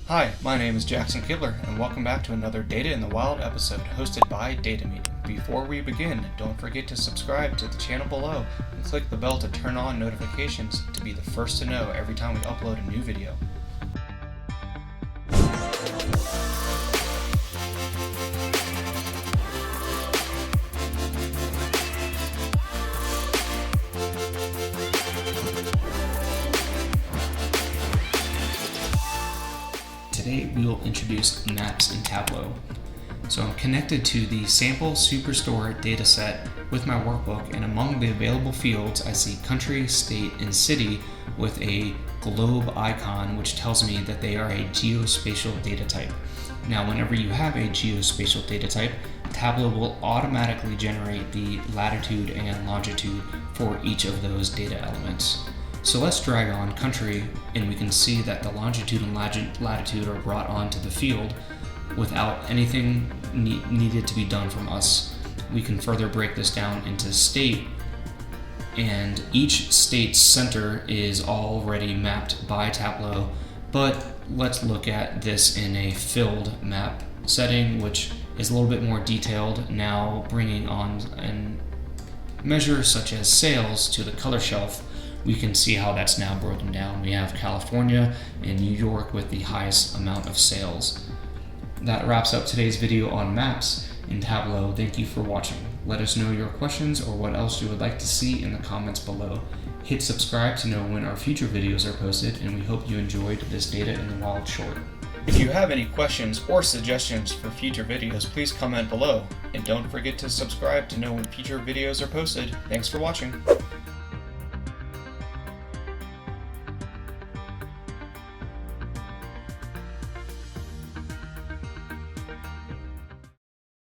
Hi, my name is Jackson Kibler, and welcome back to another Data in the Wild episode hosted by Data Meeting. Before we begin, don't forget to subscribe to the channel below and click the bell to turn on notifications to be the first to know every time we upload a new video. Today we will introduce maps in Tableau. So I'm connected to the sample superstore dataset with my workbook, and among the available fields I see country, state, and city with a globe icon which tells me that they are a geospatial data type. Now whenever you have a geospatial data type, Tableau will automatically generate the latitude and longitude for each of those data elements. So let's drag on country, and we can see that the longitude and latitude are brought onto the field without anything needed to be done from us. We can further break this down into state, and each state's center is already mapped by Tableau, but let's look at this in a filled map setting, which is a little bit more detailed, now bringing on a measure such as sales to the color shelf. We can see how that's now broken down. We have California and New York with the highest amount of sales. That wraps up today's video on maps in Tableau. Thank you for watching. Let us know your questions or what else you would like to see in the comments below. Hit subscribe to know when our future videos are posted, and we hope you enjoyed this Data in the Wild short. If you have any questions or suggestions for future videos, please comment below. And don't forget to subscribe to know when future videos are posted. Thanks for watching.